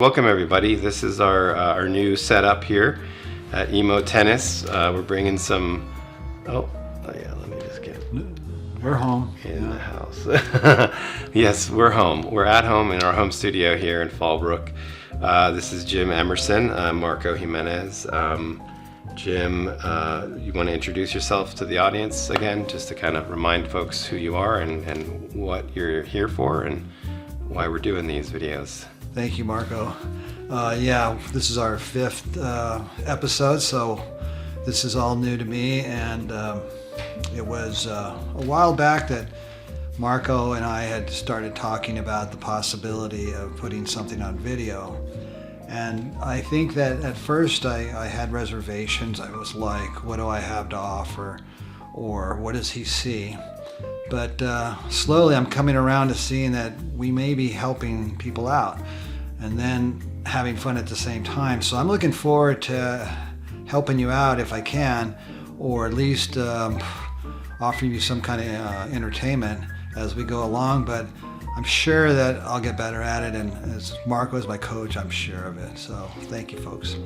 Welcome everybody. This is our new setup here at Emo Tennis. We're bringing some. Oh yeah. Let me just get. We're home in the house. Yes, we're home. We're at home in our home studio here in Fallbrook. This is Jim Emerson, Marco Jimenez. Jim, you want to introduce yourself to the audience again, just to kind of remind folks who you are and what you're here for and why we're doing these videos. Thank you, Marco. Yeah, this is our fifth episode, so this is all new to me, and it was a while back that Marco and I had started talking about the possibility of putting something on video. And I think that at first I had reservations. I was like, what do I have to offer? Or what does he see? But slowly I'm coming around to seeing that we may be helping people out and then having fun at the same time. So I'm looking forward to helping you out if I can, or at least offering you some kind of entertainment as we go along. But I'm sure that I'll get better at it, and as Marco is my coach, I'm sure of it. So thank you, folks.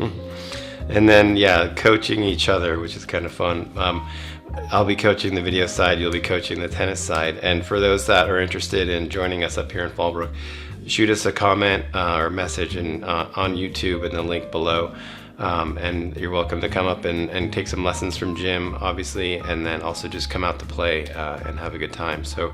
And then, yeah, coaching each other, which is kind of fun. I'll be coaching the video side, you'll be coaching the tennis side. And for those that are interested in joining us up here in Fallbrook, shoot us a comment or message on YouTube in the link below. And you're welcome to come up and take some lessons from Jim, obviously, and then also just come out to play and have a good time. So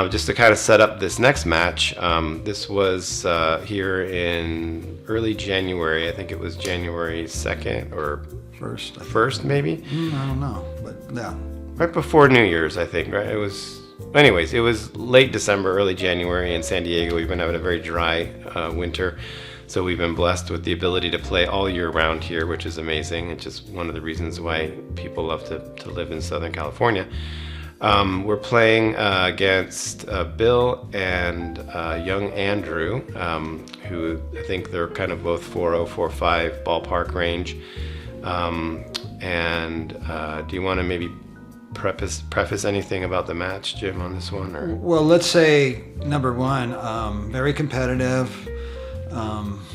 just to kind of set up this next match, this was here in early January. I think it was January 2nd or first maybe? I don't know, but yeah. Right before New Year's, I think, right? It was late December, early January in San Diego. We've been having a very dry winter. So we've been blessed with the ability to play all year round here, which is amazing. It's just one of the reasons why people love to live in Southern California. We're playing against Bill and young Andrew, who I think they're kind of both 4.0, 4.5 ballpark range. Do you want to maybe preface anything about the match, Jim, on this one? Or? Well, let's say number one, very competitive,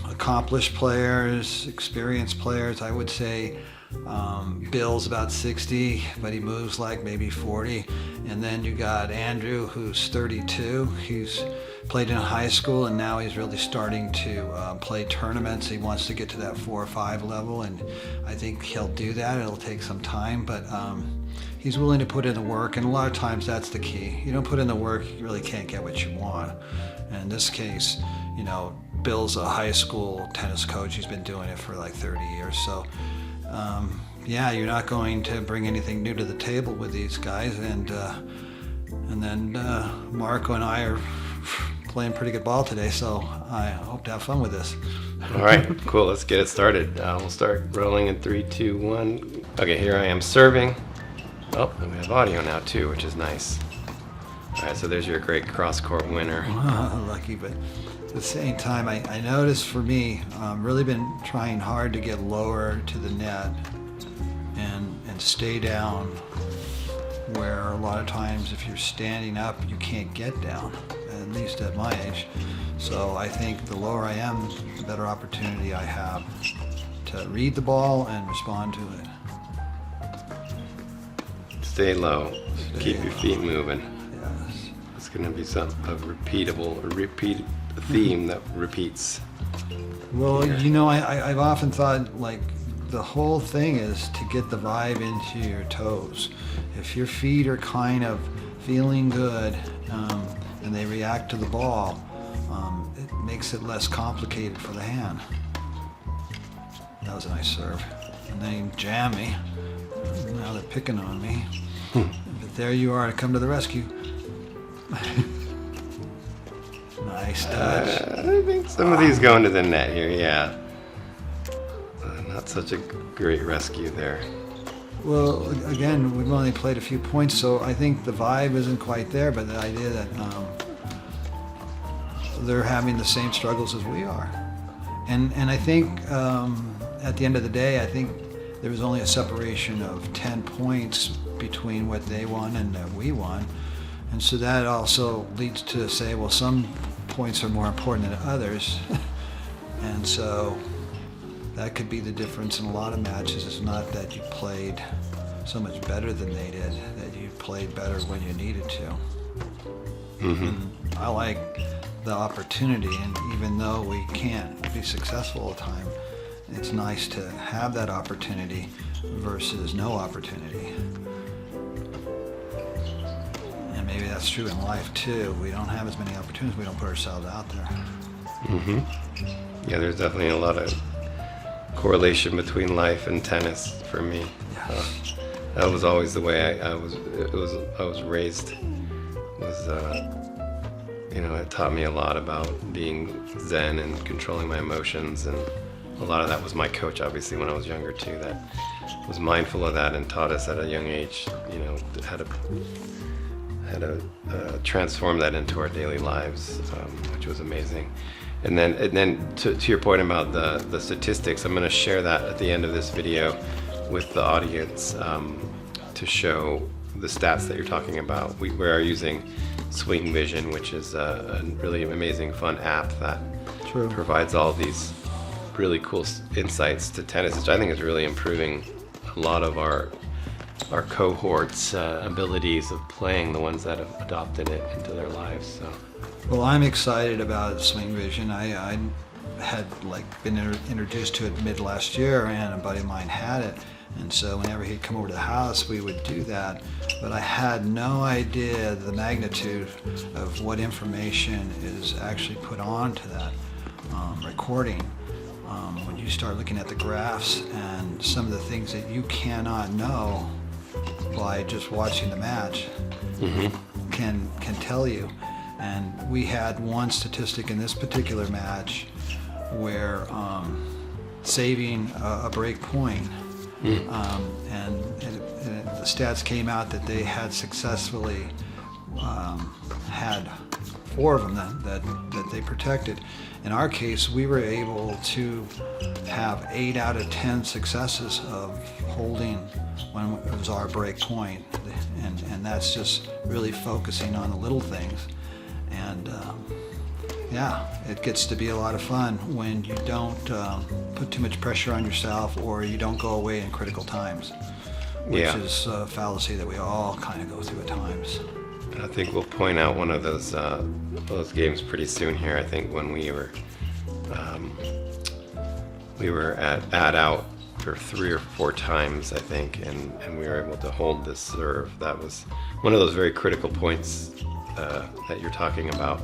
accomplished players, experienced players. I would say Bill's about 60, but he moves like maybe 40. And then you got Andrew, who's 32. He's played in high school, and now he's really starting to play tournaments. He wants to get to that 4 or 5 level, and I think he'll do that. It'll take some time, but he's willing to put in the work, and a lot of times that's the key. You don't put in the work, you really can't get what you want. And in this case, you know, Bill's a high school tennis coach. He's been doing it for like 30 years. So yeah, you're not going to bring anything new to the table with these guys. And then Marco and I are playing pretty good ball today, so I hope to have fun with this. All right, cool. Let's get it started. We'll start rolling in 3, 2, 1. Okay, here I am serving. Oh, and we have audio now too, which is nice. All right, so there's your great cross-court winner. Lucky, but at the same time, I noticed for me, I've really been trying hard to get lower to the net and stay down, where a lot of times if you're standing up, you can't get down, at least at my age. So I think the lower I am, the better opportunity I have to read the ball and respond to it. Stay low. Keep your feet moving. Yes. It's going to be a repeat theme that repeats. Well, you know, I've often thought, like, the whole thing is to get the vibe into your toes. If your feet are kind of feeling good and they react to the ball, it makes it less complicated for the hand. That was a nice serve. And then he jammed me. Now they're picking on me. But there you are to come to the rescue. Nice touch. I think some of these go into the net here, yeah. Not such a great rescue there. Well, again, we've only played a few points, so I think the vibe isn't quite there, but the idea that they're having the same struggles as we are. And I think at the end of the day, I think there was only a separation of 10 points between what they won and what we won. And so that also leads to say, well, some points are more important than others. And so that could be the difference in a lot of matches. It's not that you played so much better than they did, that you played better when you needed to. And I like the opportunity, and even though we can't be successful all the time, it's nice to have that opportunity versus no opportunity. And maybe that's true in life too. We don't have as many opportunities, we don't put ourselves out there. Yeah, there's definitely a lot of correlation between life and tennis for me. Yes. That was always the way I was raised. It taught me a lot about being zen and controlling my emotions, and a lot of that was my coach, obviously, when I was younger too, that was mindful of that and taught us at a young age, how to transform that into our daily lives, which was amazing. And then to your point about the statistics, I'm going to share that at the end of this video with the audience to show the stats that you're talking about. We are using Swing Vision, which is a really amazing, fun app that provides all these really cool insights to tennis, which I think is really improving a lot of our cohorts' abilities of playing, the ones that have adopted it into their lives. So. Well, I'm excited about Swing Vision. I had been introduced to it mid last year, and a buddy of mine had it. And so whenever he'd come over to the house, we would do that. But I had no idea the magnitude of what information is actually put onto that recording. When you start looking at the graphs and some of the things that you cannot know by just watching the match can tell you. And we had one statistic in this particular match where saving a break point, and the stats came out that they had successfully had 4 of them that they protected. In our case, we were able to have 8 out of 10 successes of holding when it was our break point, and that's just really focusing on the little things. And it gets to be a lot of fun when you don't put too much pressure on yourself, or you don't go away in critical times, which is a fallacy that we all kind of go through at times. I think we'll point out one of those games pretty soon here. I think when we were at out for 3 or 4 times, I think, and we were able to hold this serve. That was one of those very critical points that you're talking about,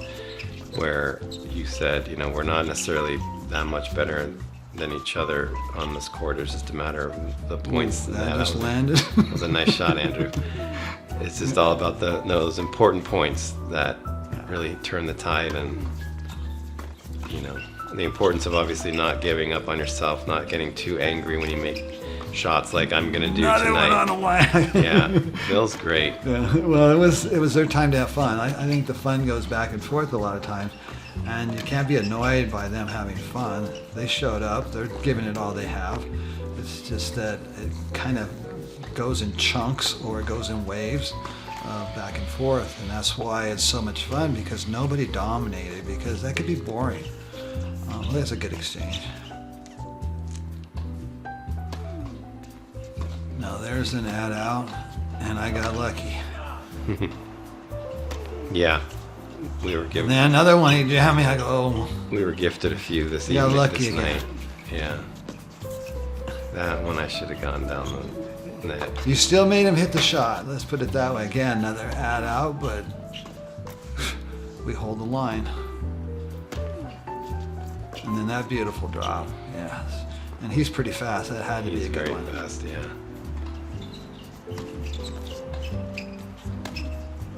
where you said, we're not necessarily that much better than each other on this court. It's just a matter of the points. That just landed. That was a nice shot, Andrew. It's just all about those important points that really turn the tide, and the importance of obviously not giving up on yourself, not getting too angry when you make shots like I'm gonna do Another tonight. one on the line. Yeah, feels great. Yeah, well, it was their time to have fun. I think the fun goes back and forth a lot of times, and you can't be annoyed by them having fun. They showed up. They're giving it all they have. It's just that it kind of goes in chunks, or it goes in waves, back and forth, and that's why it's so much fun, because nobody dominated, because that could be boring. That's a good exchange. Now there's an ad out, and I got lucky. Yeah, we were given. And then another one he jammed me. I go, oh. We were gifted a few this Yeah, evening, lucky this again. night. Yeah, that one I should have gone down the net. You still made him hit the shot. Let's put it that way. Again, another ad out, but we hold the line. And then that beautiful drop. Yes. And he's pretty fast. That had to be He's a good very one. fast, yeah.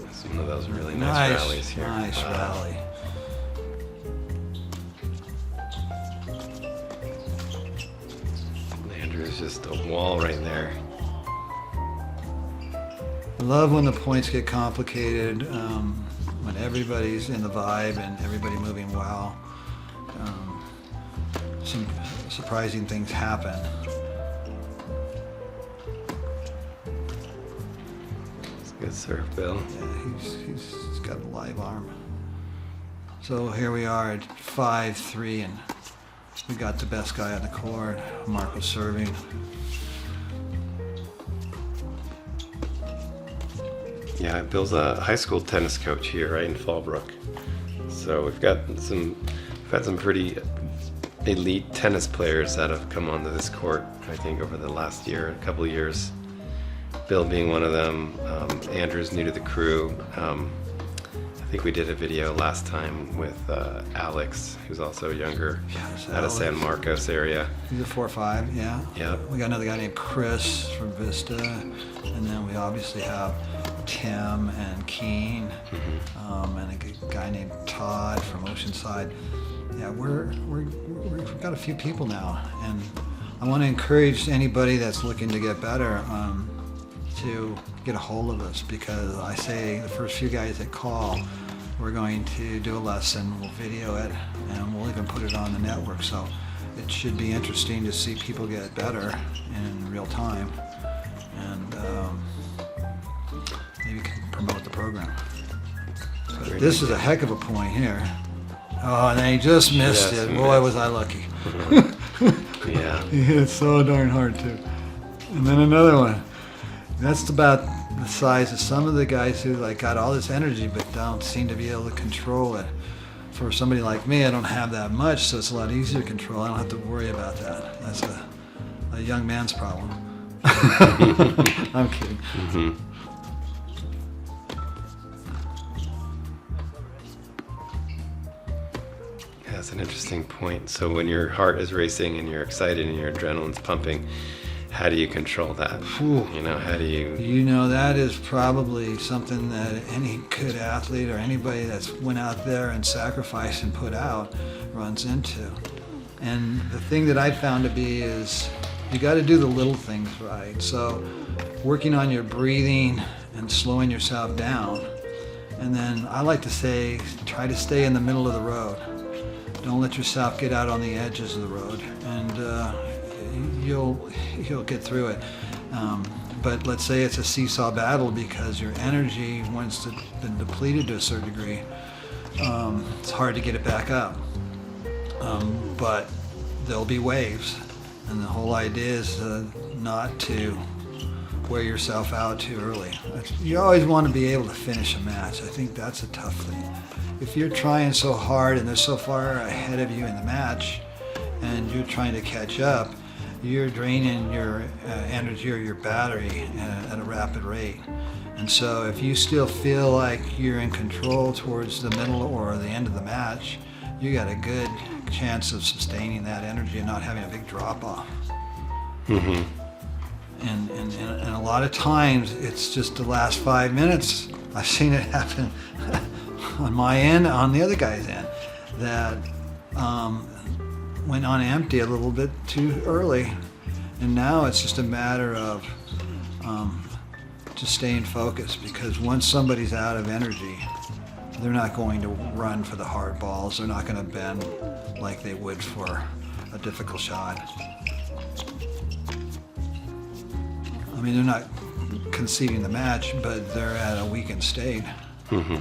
It's one of those really nice rallies here. Nice rally. Andrew's just a wall right there. I love when the points get complicated, when everybody's in the vibe and everybody moving well. Some surprising things happen. It's a good serve, Bill. Yeah, he's got a live arm. So here we are at 5-3, and We got the best guy on the court, Marco serving. Yeah, Bill's a high school tennis coach here, right in Fallbrook. So we've had some pretty elite tennis players that have come onto this court, I think, over the last year, a couple of years. Bill being one of them. Andrew's new to the crew. I think we did a video last time with Alex, who's also younger, out of San Marcos area. He's a 4-5, yeah. Yep. We got another guy named Chris from Vista, and then we obviously have Tim and Keen, and a guy named Todd from Oceanside. Yeah, we've got a few people now, and I want to encourage anybody that's looking to get better to get a hold of us, because I say the first few guys that call, we're going to do a lesson, we'll video it, and we'll even put it on the network. So it should be interesting to see people get better in real time, and maybe we can promote the program. But this is a heck of a point here. Oh, and then he just missed it. Boy, was I lucky. Yeah. He hit it so darn hard, too. And then another one. That's about the size of some of the guys who got all this energy but don't seem to be able to control it. For somebody like me, I don't have that much, so it's a lot easier to control. I don't have to worry about that. That's a young man's problem. I'm kidding. Mm-hmm. That's an interesting point. So when your heart is racing and you're excited and your adrenaline's pumping, how do you control that? Ooh. How do you... That is probably something that any good athlete or anybody that's went out there and sacrificed and put out runs into. And the thing that I found to be is you got to do the little things right. So working on your breathing and slowing yourself down. And then I like to say, try to stay in the middle of the road. Don't let yourself get out on the edges of the road, and you'll get through it. But let's say it's a seesaw battle because your energy, once it's been depleted to a certain degree, it's hard to get it back up. But there'll be waves, and the whole idea is not to wear yourself out too early. You always want to be able to finish a match. I think that's a tough thing. If you're trying so hard and they're so far ahead of you in the match and you're trying to catch up, you're draining your energy or your battery at a rapid rate. And so if you still feel like you're in control towards the middle or the end of the match, you got a good chance of sustaining that energy and not having a big drop off. Mm-hmm. And a lot of times it's just the last 5 minutes. I've seen it happen on my end, on the other guy's end, that went on empty a little bit too early. And now it's just a matter of just staying focused, because once somebody's out of energy, they're not going to run for the hard balls. They're not going to bend like they would for a difficult shot. I mean, they're not conceding the match, but they're at a weakened state. Mm-hmm.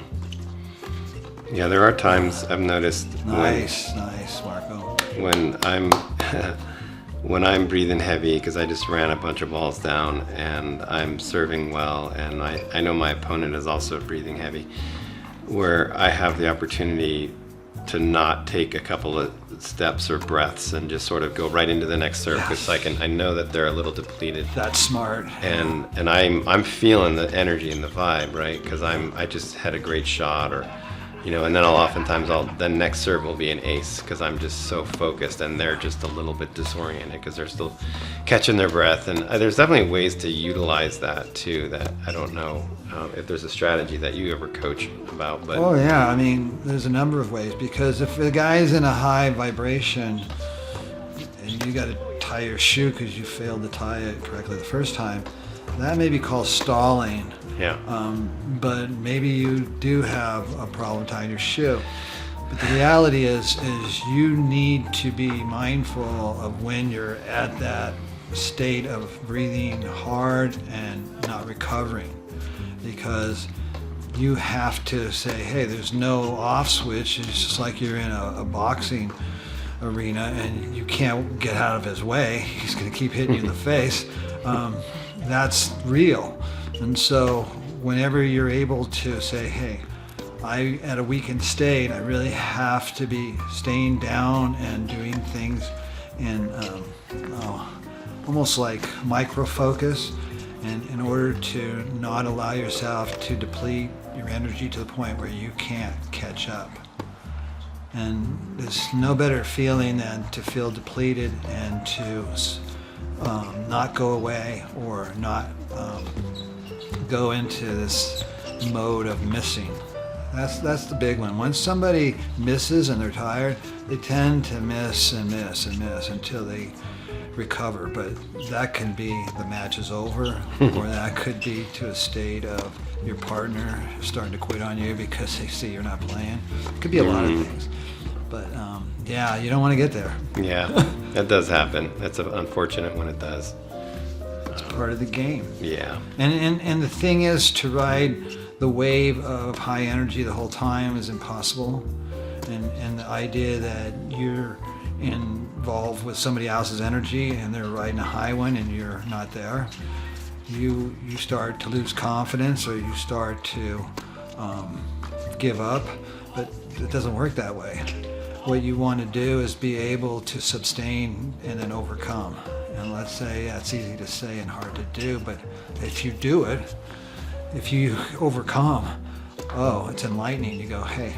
Yeah, there are times I've noticed. Nice, Marco. When I'm breathing heavy because I just ran a bunch of balls down and I'm serving well, and I know my opponent is also breathing heavy, where I have the opportunity to not take a couple of steps or breaths and just sort of go right into the next serve, because I know that they're a little depleted. That's smart. And I'm feeling the energy and the vibe, right? Because I just had a great shot, or and then the next serve will be an ace because I'm just so focused, and they're just a little bit disoriented because they're still catching their breath. And there's definitely ways to utilize that too, that I don't know if there's a strategy that you ever coach about. But oh yeah, I mean, there's a number of ways, because if the guy's in a high vibration and you got to tie your shoe because you failed to tie it correctly the first time, that may be called stalling. Yeah. But maybe you do have a problem tying your shoe. But the reality is you need to be mindful of when you're at that state of breathing hard and not recovering, because you have to say, hey, there's no off switch. It's just like you're in a boxing arena and you can't get out of his way, he's going to keep hitting you in the face. That's real. And so whenever you're able to say, hey, at a weakened state, I really have to be staying down and doing things in almost like micro focus, and in order to not allow yourself to deplete your energy to the point where you can't catch up. And there's no better feeling than to feel depleted and to not go away or not go into this mode of missing. That's the big one. When somebody misses and they're tired, they tend to miss and miss and miss until they recover. But that can be the match is over, or that could be to a state of your partner starting to quit on you because they see you're not playing. It could be a lot of things. But yeah, you don't want to get there. Yeah, that does happen. That's unfortunate when it does. It's part of the game. Yeah. And the thing is, to ride the wave of high energy the whole time is impossible. And the idea that you're involved with somebody else's energy and they're riding a high one and you're not there, you start to lose confidence, or you start to give up. But it doesn't work that way. What you want to do is be able to sustain and then overcome. And let's say that's easy to say and hard to do, but if you do it, if you overcome, it's enlightening. You go, hey,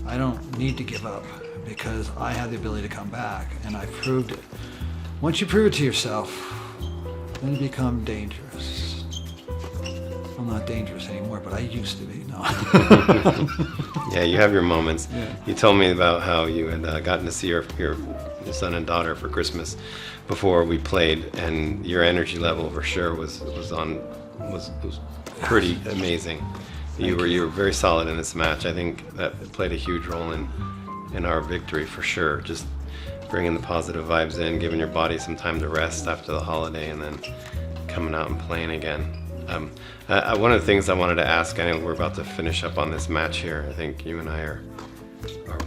I don't need to give up because I have the ability to come back, and I proved it. Once you prove it to yourself, then you become dangerous. I'm not dangerous anymore, but I used to be. No. Yeah, you have your moments. Yeah. You told me about how you had gotten to see your son and daughter for Christmas before we played, and your energy level for sure was pretty amazing. You were very solid in this match. I think that played a huge role in our victory for sure. Just bringing the positive vibes in, giving your body some time to rest after the holiday, and then coming out and playing again. One of the things I wanted to ask, I know we're about to finish up on this match here. I think you and I are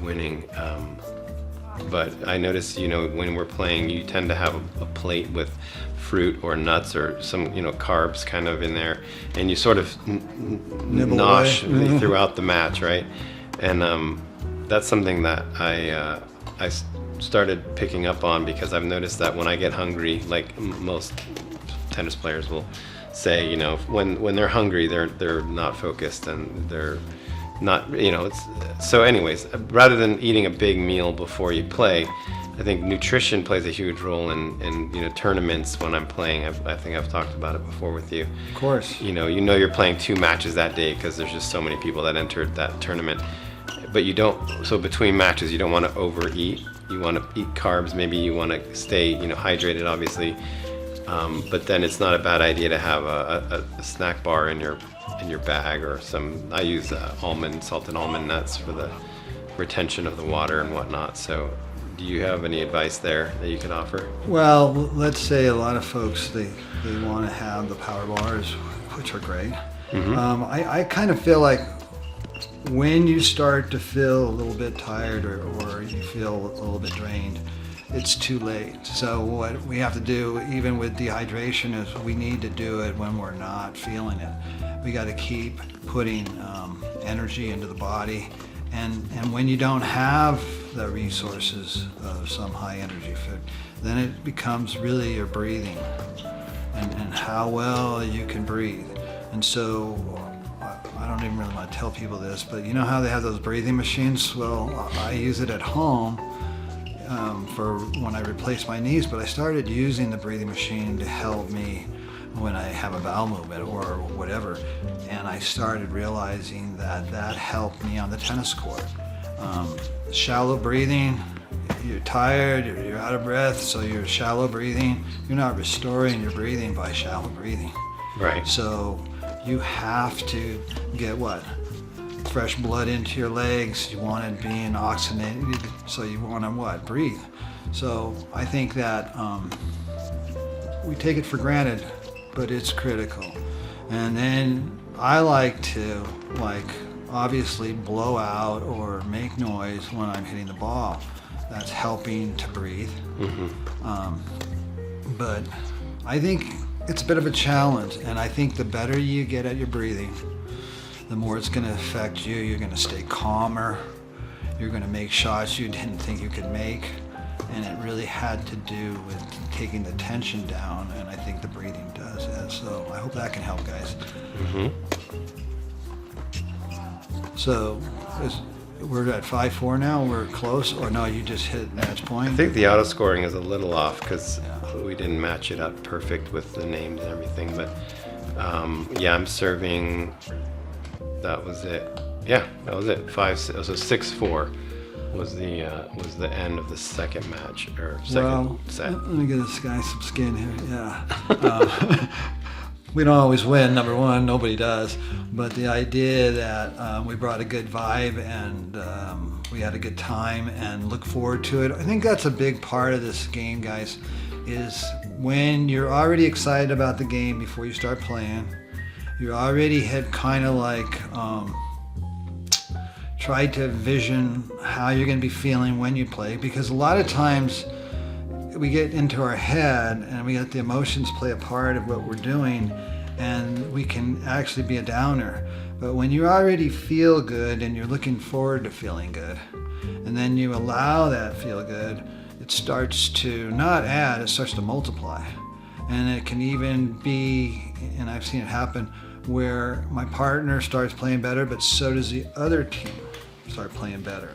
winning. But I notice, when we're playing, you tend to have a plate with fruit or nuts or some, carbs kind of in there, and you sort of nosh throughout the match, right? And that's something that I started picking up on, because I've noticed that when I get hungry, like most tennis players will say, when they're hungry, they're not focused and they're not, so anyways, rather than eating a big meal before you play, I think nutrition plays a huge role in tournaments when I'm playing. I think I've talked about it before with you. Of course. You're playing 2 matches that day because there's just so many people that entered that tournament. But so between matches, you don't want to overeat. You want to eat carbs. Maybe you want to stay, hydrated, obviously. But then it's not a bad idea to have a snack bar in your bag, or I use salted almond nuts for the retention of the water and whatnot. So do you have any advice there that you could offer? Well, let's say a lot of folks, they want to have the power bars, which are great. Mm-hmm. I kind of feel like when you start to feel a little bit tired or you feel a little bit drained, it's too late. So what we have to do, even with dehydration, is we need to do it when we're not feeling it. We got to keep putting energy into the body. And when you don't have the resources of some high energy food, then it becomes really your breathing and how well you can breathe. And so I don't even really want to tell people this, but you know how they have those breathing machines? Well, I use it at home for when I replace my knees, but I started using the breathing machine to help me when I have a bowel movement or whatever, and I started realizing that helped me on the tennis court. Shallow breathing, you're tired, you're out of breath, so you're shallow breathing. You're not restoring your breathing by shallow breathing. Right. So you have to get fresh blood into your legs. You want it being oxygenated, so you want to breathe. So I think that we take it for granted, but it's critical. And then I like to obviously blow out or make noise when I'm hitting the ball. that's helping to breathe. Mm-hmm. But I think it's a bit of a challenge, and I think the better you get at your breathing, the more it's going to affect you. You're going to stay calmer. You're going to make shots you didn't think you could make, and it really had to do with taking the tension down, and I think the breathing does. And so I hope that can help, guys. Mm-hmm. So we're at 5-4 now. We're close, or no? You just hit match point. I think the auto scoring is a little off because we didn't match it up perfect with the names and everything. But yeah, I'm serving. That was it. Yeah, that was it. 6-4 was the end of the second match or second set. Let me get this guy some skin here. Yeah. We don't always win, number one, nobody does, but the idea that we brought a good vibe and we had a good time and look forward to it, I think that's a big part of this game, guys, is when you're already excited about the game before you start playing, you already had kind of like tried to envision how you're going to be feeling when you play, because a lot of times we get into our head and we let the emotions play a part of what we're doing, and we can actually be a downer. But when you already feel good and you're looking forward to feeling good, and then you allow that feel good, it starts to not add, it starts to multiply. And it can even be, and I've seen it happen, where my partner starts playing better, but so does the other team start playing better.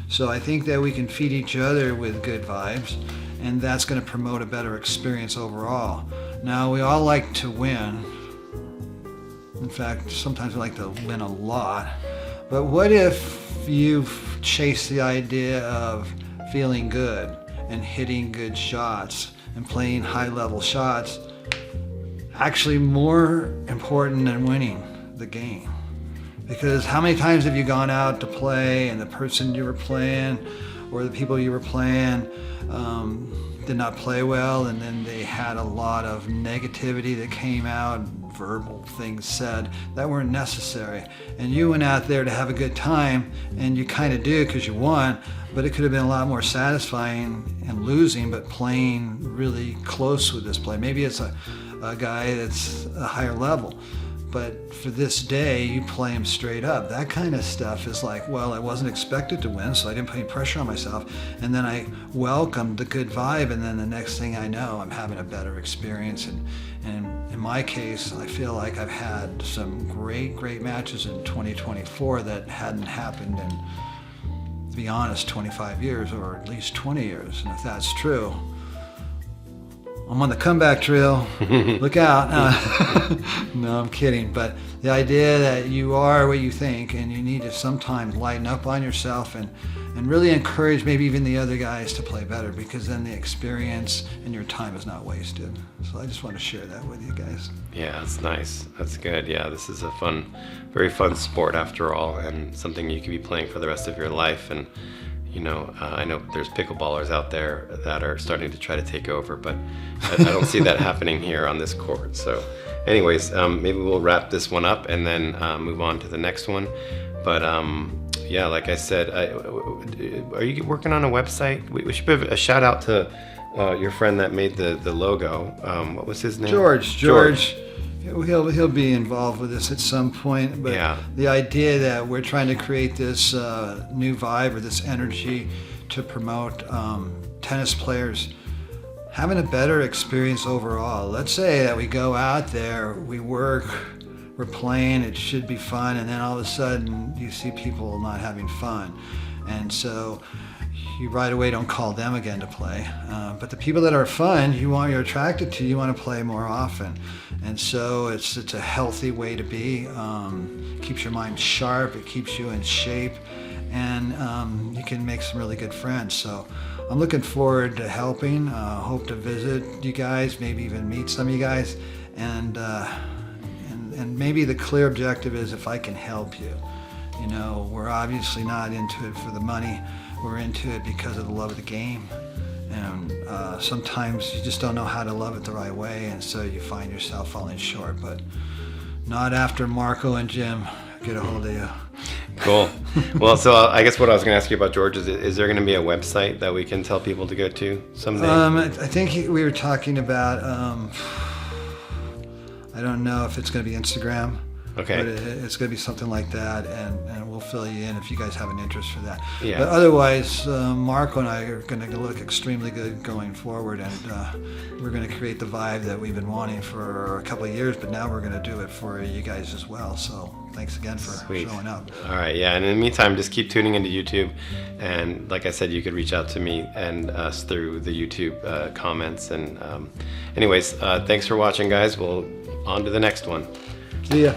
So I think that we can feed each other with good vibes, and that's going to promote a better experience overall. Now, we all like to win. In fact, sometimes we like to win a lot. But what if you chase the idea of feeling good and hitting good shots and playing high-level shots, actually more important than winning the game? Because how many times have you gone out to play and the person you were playing or the people you were playing did not play well, and then they had a lot of negativity that came out, verbal things said that weren't necessary, and you went out there to have a good time, and you kind of do because you won, but it could have been a lot more satisfying and losing, but playing really close with this play. Maybe it's a guy that's a higher level, but for this day, you play him straight up. That kind of stuff is like, well, I wasn't expected to win, so I didn't put any pressure on myself. And then I welcomed the good vibe, and then the next thing I know, I'm having a better experience. And in my case, I feel like I've had some great matches in 2024 that hadn't happened in, to be honest, 25 years, or at least 20 years. And if that's true, I'm on the comeback trail. Look out. No, I'm kidding. But the idea that you are what you think, and you need to sometimes lighten up on yourself and really encourage maybe even the other guys to play better, because then the experience and your time is not wasted. So I just want to share that with you guys. Yeah, that's nice. That's good. Yeah, this is a very fun sport after all, and something you could be playing for the rest of your life. And you know, I know there's pickleballers out there that are starting to try to take over, but I don't see that happening here on this court. So anyways, maybe we'll wrap this one up and then move on to the next one. But yeah, like I said, are you working on a website? We should give a shout out to your friend that made the logo. What was his name? George. He'll be involved with this at some point, but yeah. The idea that we're trying to create this new vibe or this energy to promote tennis players having a better experience overall. Let's say that we go out there, we work, we're playing, it should be fun, and then all of a sudden you see people not having fun, and so you right away don't call them again to play. But the people that are fun, you're attracted to, you want to play more often. And so it's a healthy way to be. Keeps your mind sharp, it keeps you in shape, and you can make some really good friends. So I'm looking forward to helping. Hope to visit you guys, maybe even meet some of you guys. And maybe the clear objective is if I can help you. You know, we're obviously not into it for the money. We're into it because of the love of the game. And sometimes you just don't know how to love it the right way, and so you find yourself falling short. But not after Marco and Jim get a hold of you. Cool. Well, so I guess what I was going to ask you about, George, is there going to be a website that we can tell people to go to someday? I think we were talking about, I don't know if it's going to be Instagram. Okay. But it's going to be something like that, and we'll fill you in if you guys have an interest for that. Yeah. But otherwise, Marco and I are going to look extremely good going forward, and we're going to create the vibe that we've been wanting for a couple of years, but now we're going to do it for you guys as well. So thanks again for showing up. All right, yeah, and in the meantime, just keep tuning into YouTube, and like I said, you could reach out to me and us through the YouTube comments. And anyways, thanks for watching, guys. We'll on to the next one. See ya.